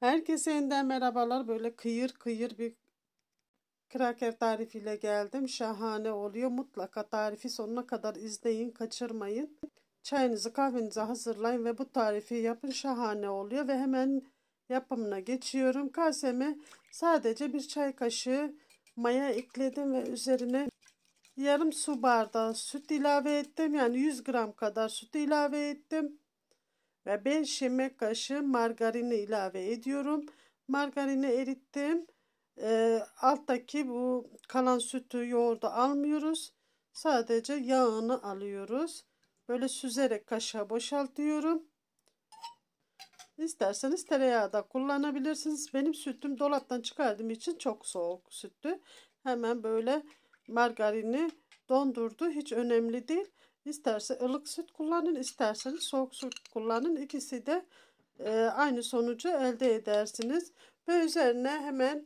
Herkese yeniden merhabalar. Böyle kıyır kıyır bir kraker tarifiyle geldim. Şahane oluyor. Mutlaka tarifi sonuna kadar izleyin, kaçırmayın. Çayınızı, kahvenizi hazırlayın ve bu tarifi yapın. Şahane oluyor ve hemen yapımına geçiyorum. Kaseme sadece bir çay kaşığı maya ekledim ve üzerine yarım su bardağı süt ilave ettim. Yani 100 gram kadar süt ilave ettim. Ve 5 yemek kaşığı margarini ilave ediyorum. Margarini erittim. Alttaki bu kalan sütü, yoğurdu almıyoruz. Sadece yağını alıyoruz. Böyle süzerek kaşığa boşaltıyorum. İsterseniz tereyağı da kullanabilirsiniz. Benim sütüm dolaptan çıkardığım için çok soğuk süttü. Hemen böyle margarini dondurdu. Hiç önemli değil. İsterse ılık süt kullanın, isterseniz soğuk süt kullanın. İkisi de aynı sonucu elde edersiniz. Ve üzerine hemen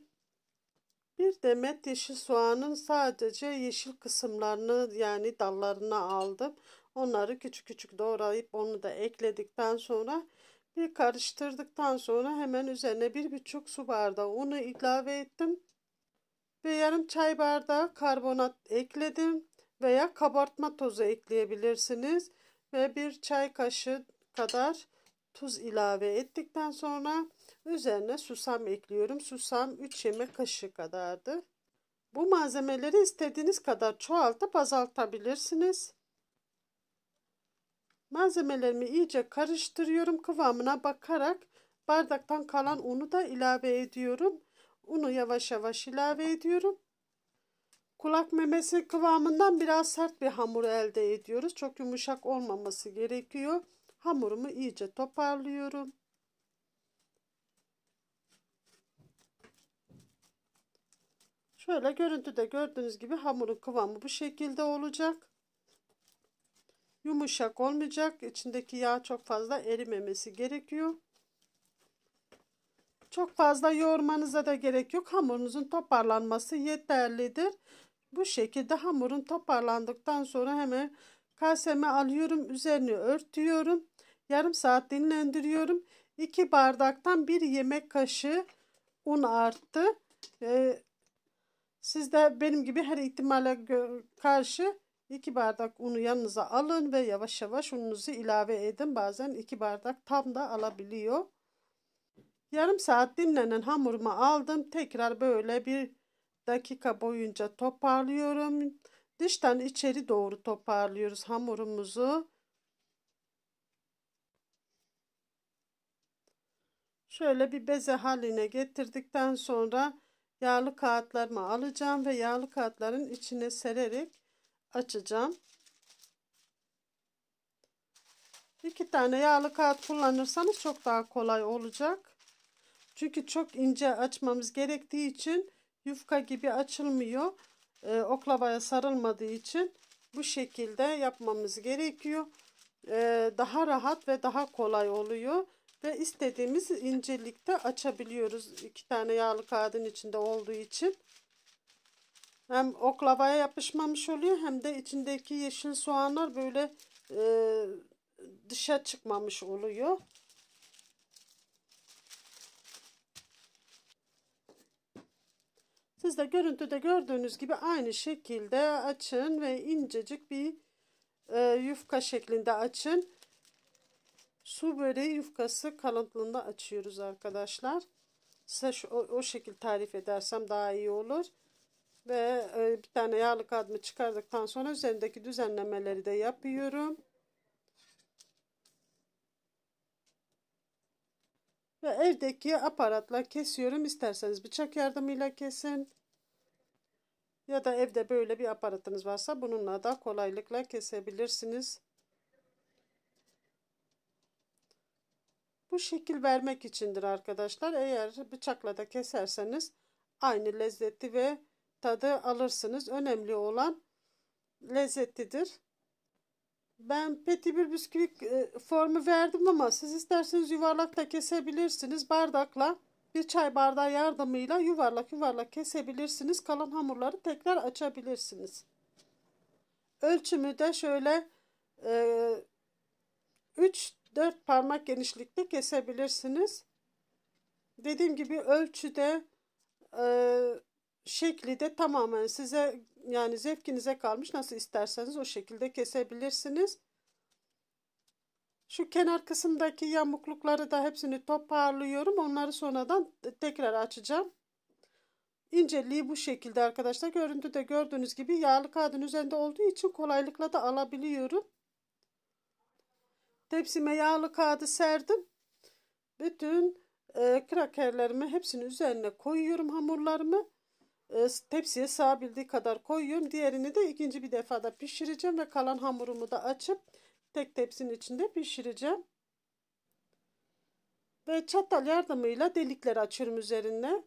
bir demet yeşil soğanın sadece yeşil kısımlarını, yani dallarını aldım. Onları küçük küçük doğrayıp onu da ekledikten sonra bir karıştırdıktan sonra hemen üzerine 1,5 su bardağı unu ilave ettim. Ve yarım çay bardağı karbonat ekledim. Veya kabartma tozu ekleyebilirsiniz. Ve bir çay kaşığı kadar tuz ilave ettikten sonra üzerine susam ekliyorum. Susam 3 yemek kaşığı kadardı. Bu malzemeleri istediğiniz kadar çoğaltıp azaltabilirsiniz. Malzemelerimi iyice karıştırıyorum. Kıvamına bakarak bardaktan kalan unu da ilave ediyorum. Unu yavaş yavaş ilave ediyorum. Kulak memesi kıvamından biraz sert bir hamur elde ediyoruz. Çok yumuşak olmaması gerekiyor. Hamurumu iyice toparlıyorum. Şöyle görüntüde gördüğünüz gibi hamurun kıvamı bu şekilde olacak. Yumuşak olmayacak. İçindeki yağ çok fazla erimemesi gerekiyor. Çok fazla yoğurmanıza da gerek yok. Hamurunuzun toparlanması yeterlidir. Bu şekilde hamurun toparlandıktan sonra hemen kaseme alıyorum. Üzerini örtüyorum. Yarım saat dinlendiriyorum. 2 bardaktan 1 yemek kaşığı un arttı. Siz de benim gibi her ihtimale karşı 2 bardak unu yanınıza alın ve yavaş yavaş ununuzu ilave edin. Bazen 2 bardak tam da alabiliyor. Yarım saat dinlenen hamurumu aldım. Tekrar böyle bir dakika boyunca toparlıyorum. Dıştan içeri doğru toparlıyoruz hamurumuzu. Şöyle bir beze haline getirdikten sonra yağlı kağıtlarımı alacağım ve yağlı kağıtların içine sererek açacağım. 2 tane yağlı kağıt kullanırsanız çok daha kolay olacak. Çünkü çok ince açmamız gerektiği için yufka gibi açılmıyor. Oklavaya sarılmadığı için bu şekilde yapmamız gerekiyor. Daha rahat ve daha kolay oluyor. Ve istediğimiz incelikte açabiliyoruz. 2 tane yağlı kağıdın içinde olduğu için. Hem oklavaya yapışmamış oluyor hem de içindeki yeşil soğanlar böyle dışa çıkmamış oluyor. Siz de görüntüde gördüğünüz gibi aynı şekilde açın ve incecik bir yufka şeklinde açın. Su böreği yufkası kalınlığında açıyoruz arkadaşlar. Size o şekil tarif edersem daha iyi olur. Ve bir tane yağlı kağıdımı çıkardıktan sonra üzerindeki düzenlemeleri de yapıyorum. Ve evdeki aparatla kesiyorum. İsterseniz bıçak yardımıyla kesin. Ya da evde böyle bir aparatınız varsa bununla da kolaylıkla kesebilirsiniz. Bu şekil vermek içindir arkadaşlar. Eğer bıçakla da keserseniz aynı lezzeti ve tadı alırsınız. Önemli olan lezzetidir. Ben petibür bisküvi formu verdim ama siz isterseniz yuvarlak da kesebilirsiniz. Bardakla bir çay bardağı yardımıyla yuvarlak yuvarlak kesebilirsiniz. Kalan hamurları tekrar açabilirsiniz. Ölçümü de şöyle 3-4 parmak genişlikte kesebilirsiniz. Dediğim gibi ölçüde, e, şekli de tamamen size, yani zevkinize kalmış. Nasıl isterseniz o şekilde kesebilirsiniz. Şu kenar kısımdaki yamuklukları da hepsini toparlıyorum. Onları sonradan tekrar açacağım. İnceliği bu şekilde arkadaşlar. Görüntüde gördüğünüz gibi yağlı kağıdın üzerinde olduğu için kolaylıkla da alabiliyorum. Tepsime yağlı kağıdı serdim. Bütün krakerlerimi hepsini üzerine koyuyorum, hamurlarımı. Tepsiye sığabildiği kadar koyuyorum. Diğerini de ikinci bir defada pişireceğim ve kalan hamurumu da açıp tek tepsinin içinde pişireceğim. Ve çatal yardımıyla delikler açıyorum üzerine.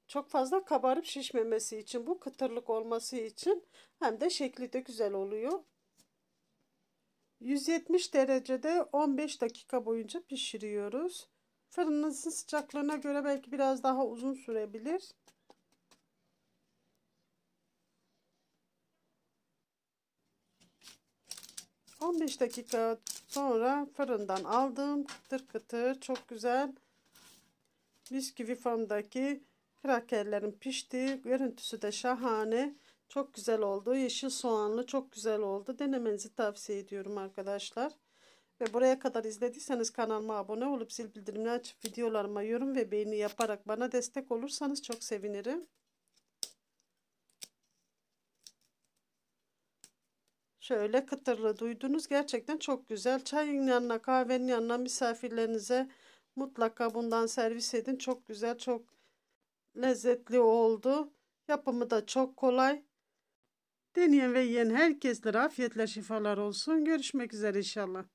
Çok fazla kabarıp şişmemesi için, bu kıtırlık olması için, hem de şekli de güzel oluyor. 170 derecede 15 dakika boyunca pişiriyoruz. Fırınınızın sıcaklığına göre belki biraz daha uzun sürebilir. ...15 dakika sonra fırından aldım. Kıtır kıtır, çok güzel bisküvi formdaki krakerlerin pişti. Görüntüsü de şahane. Çok güzel oldu. Yeşil soğanlı, çok güzel oldu. Denemenizi tavsiye ediyorum arkadaşlar. Ve buraya kadar izlediyseniz kanalıma abone olup zil bildirimini açıp videolarıma yorum ve beğeni yaparak bana destek olursanız çok sevinirim. Şöyle kıtırlığı duydunuz. Gerçekten çok güzel. Çayın yanına, kahvenin yanına, misafirlerinize mutlaka bundan servis edin. Çok güzel, çok lezzetli oldu. Yapımı da çok kolay. Deneyen ve yiyen herkeslere afiyetler, şifalar olsun. Görüşmek üzere inşallah.